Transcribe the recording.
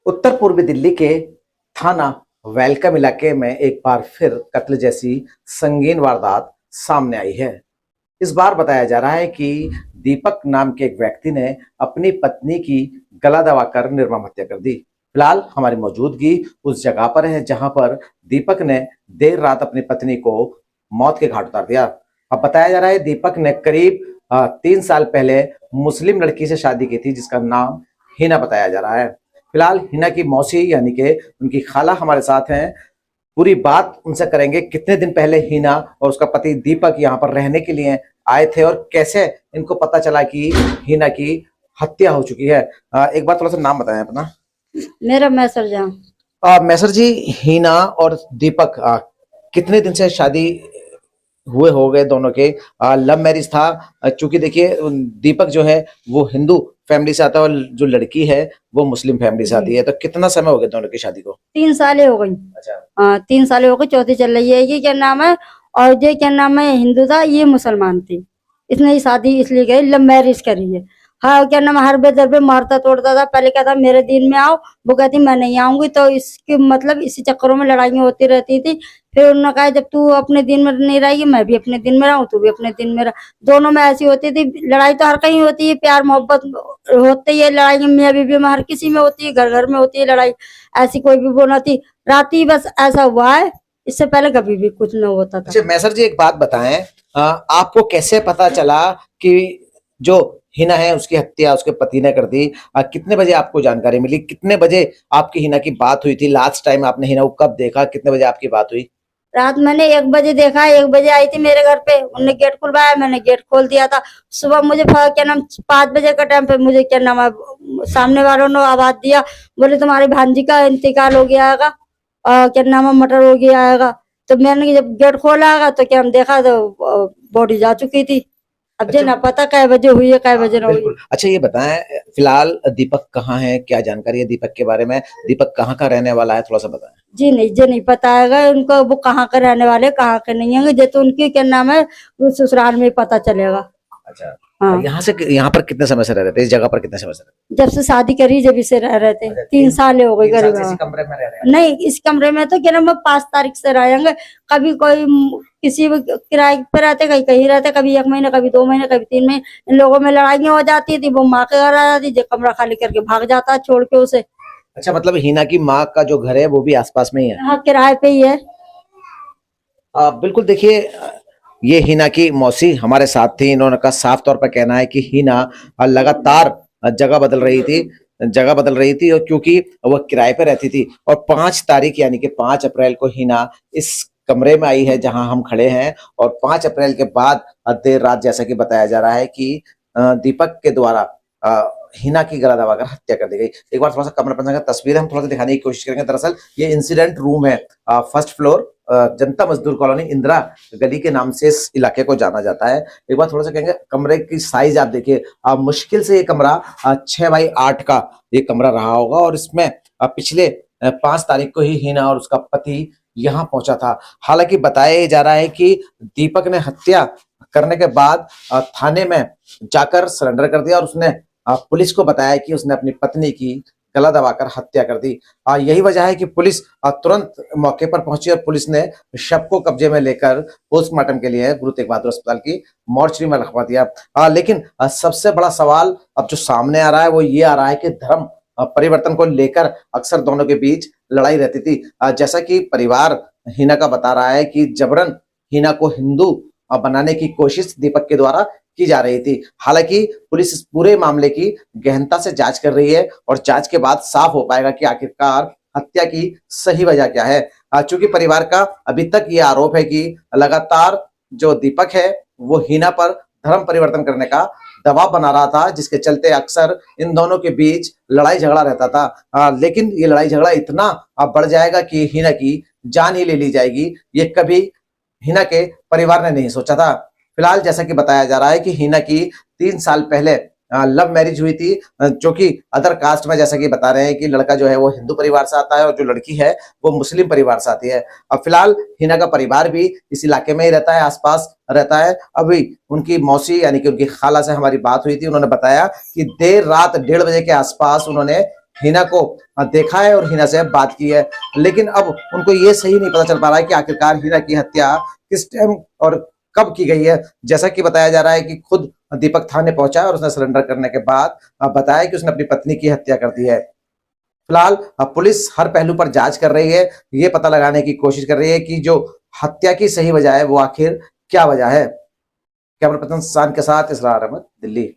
उत्तर पूर्वी दिल्ली के थाना वेलकम इलाके में एक बार फिर कत्ल जैसी संगीन वारदात सामने आई है। इस बार बताया जा रहा है कि दीपक नाम के एक व्यक्ति ने अपनी पत्नी की गला दबाकर निर्मम हत्या कर दी। फिलहाल हमारी मौजूदगी उस जगह पर है जहां पर दीपक ने देर रात अपनी पत्नी को मौत के घाट उतार दिया। अब बताया जा रहा है दीपक ने करीब 3 साल पहले मुस्लिम लड़की से शादी की थी जिसका नाम हिना बताया जा रहा है। फिलहाल हिना की मौसी यानी कि उनकी खाला हमारे साथ हैं। पूरी बात उनसे करेंगे, कितने दिन पहले हिना और उसका पति दीपक यहाँ पर रहने के लिए आए थे और कैसे इनको पता चला कि हिना की हत्या हो चुकी है। एक बार थोड़ा सा नाम बताएं अपना। मेरा मैसर जहाँ मैसर जी, हिना और दीपक कितने दिन से शादी हुए हो गए दोनों के? लव मैरिज था। चूंकि देखिए दीपक जो है वो हिंदू फैमिली से आता है और जो लड़की है वो मुस्लिम फैमिली से आती है। तो कितना समय हो गया दोनों की शादी को? 3 साल हो गई। अच्छा। हाँ, 3 साल हो गई, चौथी चल रही है। ये क्या नाम है? और ये क्या नाम है? हिंदू था, ये मुसलमान थी। इसने ही शादी इसलिए करी, लव मैरिज करी है। हाँ, क्या नाम है, हर बेदर पे मारता तोड़ता था। पहले कहता मेरे दिन में आओ, वो कहती मैं नहीं आऊंगी। तो इसके मतलब इसी चक्करों में लड़ाइयाँ होती रहती थी। फिर उन्होंने कहा जब तू अपने दिन में नहीं रहेगी, मैं भी अपने दिन में रहूं, तू भी अपने दिन में रह। दोनों में ऐसी होती थी। लड़ाई तो हर कहीं होती है, प्यार मोहब्बत होती है। लड़ाई मियाँ बीवी में हर किसी में होती है, घर घर में होती है लड़ाई। ऐसी कोई भी वो ना थी। रात ही बस ऐसा हुआ है, इससे पहले कभी भी कुछ न होता था। अच्छा मैसर जी, एक बात बताएं, आपको कैसे पता चला कि जो हिना है उसकी हत्या उसके पति ने कर दी? कितने बजे आपको जानकारी मिली? कितने बजे आपकी हिना की बात हुई थी? लास्ट टाइम आपने हिना को कब देखा? कितने बजे आपकी बात हुई? रात मैंने 1 बजे देखा। 1 बजे आई थी मेरे घर पे, उन्होंने गेट खुलवाया, मैंने गेट खोल दिया था। सुबह मुझे क्या नाम 5 बजे का टाइम पे मुझे क्या नाम है, सामने वालों ने आवाज दिया, बोले तुम्हारी भांजी का इंतकाल हो गया है, क्या नाम है, मर्डर हो गया है। तो मैंने जब गेट खोला तो क्या हम देखा तो बॉडी जा चुकी थी। अब अच्छा, जो ना पता कै बजे हुई है कै बजे ना हुई। बिल्कुल। अच्छा ये बताएं, फिलहाल दीपक कहाँ है? क्या जानकारी है दीपक के बारे में? दीपक कहाँ का रहने वाला है, थोड़ा सा बताएं। जी नहीं, जे नहीं पता है उनको, वो कहाँ के रहने वाले कहाँ के नहीं है। जे तो उनकी क्या नाम है वो ससुराल में ही पता चलेगा। अच्छा। हाँ, यहाँ पर कितने समय से रह रहे थे? इस जगह पर कितने समय से रह रहे जब से शादी करी जब से रह रहे थे। थे? 3 साल हो गए 3 साल करीब। से इसी हाँ। कमरे में रह रहे हैं? नहीं, इस कमरे में तो क्या नाम है 5 तारीख से रहेंगे। कभी कोई किसी भी किराए पे रहते, कहीं कहीं रहते, कभी 1 महीने, कभी 2 महीने, कभी 3 महीने। इन लोगों में लड़ाइयाँ हो जाती थी। वो माँ के घर आ जाती, जो कमरा खाली करके भाग जाता है छोड़ के उसे। अच्छा, मतलब हिना की माँ का जो घर है वो भी आसपास में ही है? हाँ, किराए पे ही है। बिल्कुल। देखिए ये हिना की मौसी हमारे साथ थी। इन्होंने का साफ तौर पर कहना है कि हिना लगातार जगह बदल रही थी और क्योंकि वह किराए पे रहती थी। और 5 तारीख यानी कि 5 अप्रैल को हिना इस कमरे में आई है जहां हम खड़े हैं। और 5 अप्रैल के बाद देर रात जैसा कि बताया जा रहा है कि दीपक के द्वारा हिना की गला दबाकर हत्या कर दी गई। एक बार थोड़ा सा कमरा पंजा का तस्वीर हम थोड़ा सा दिखाने की कोशिश करेंगे। दरअसल ये इंसिडेंट रूम है, फर्स्ट फ्लोर, जनता मजदूर कॉलोनी, इंदिरा गली के नाम से इस इलाके को जाना जाता है। एक बार थोड़ा सा कहेंगे, कमरे की साइज आप देखिए, मुश्किल से ये कमरा 6x8 का ये कमरा रहा होगा। और इसमें पिछले 5 तारीख को ही हिना और उसका पति यहाँ पहुंचा था। हालांकि बताया जा रहा है कि दीपक ने हत्या करने के बाद थाने में जाकर सरेंडर कर दिया और उसने पुलिस को बताया कि उसने अपनी पत्नी की गला दबाकर हत्या कर दी। यही वजह है कि पुलिस तुरंत मौके पर पहुंची और पुलिस ने शव को कब्जे में लेकर पोस्टमार्टम के लिए गुरु तेग बहादुर अस्पताल की मॉर्चरी में रखवा दिया। लेकिन सबसे बड़ा सवाल अब जो सामने आ रहा है वो ये आ रहा है कि धर्म परिवर्तन को लेकर अक्सर दोनों के बीच लड़ाई रहती थी। जैसा कि परिवार हिना का बता रहा है कि जबरन हिना को हिंदू बनाने की कोशिश दीपक के द्वारा की जा रही थी। हालांकि पुलिस इस पूरे मामले की गहनता से जांच कर रही है और जांच के बाद साफ हो पाएगा कि आखिरकार हत्या की सही वजह क्या है। चूंकि परिवार का अभी तक ये आरोप है कि लगातार जो दीपक है वो हिना पर धर्म परिवर्तन करने का दबाव बना रहा था, जिसके चलते अक्सर इन दोनों के बीच लड़ाई झगड़ा रहता था। लेकिन ये लड़ाई झगड़ा इतना बढ़ जाएगा कि हिना की जान ही ले ली जाएगी, ये कभी हिना के परिवार ने नहीं सोचा था। फिलहाल जैसा कि बताया जा रहा है कि हिना की 3 साल पहले लव मैरिज हुई थी, जो कि अदर कास्ट में, जैसा कि बता रहे हैं कि लड़का जो है वो हिंदू परिवार से आता है और जो लड़की है वो मुस्लिम परिवार से आती है। अब फिलहाल हिना का परिवार भी इस इलाके में ही रहता है, आसपास रहता है। अभी उनकी मौसी यानी कि उनकी खाला से हमारी बात हुई थी। उन्होंने बताया कि देर रात 1:30 बजे के आसपास उन्होंने हिना को देखा है और हिना से बात की है, लेकिन अब उनको ये सही नहीं पता चल पा रहा है कि आखिरकार हिना की हत्या किस टाइम और कब की गई है। जैसा कि बताया जा रहा है कि खुद दीपक थाने पहुंचा और उसने सरेंडर करने के बाद बताया कि उसने अपनी पत्नी की हत्या कर दी है। फिलहाल पुलिस हर पहलू पर जांच कर रही है, ये पता लगाने की कोशिश कर रही है कि जो हत्या की सही वजह है वो आखिर क्या वजह है। कैमरा पर्सन के साथ इसरार अहमद, दिल्ली।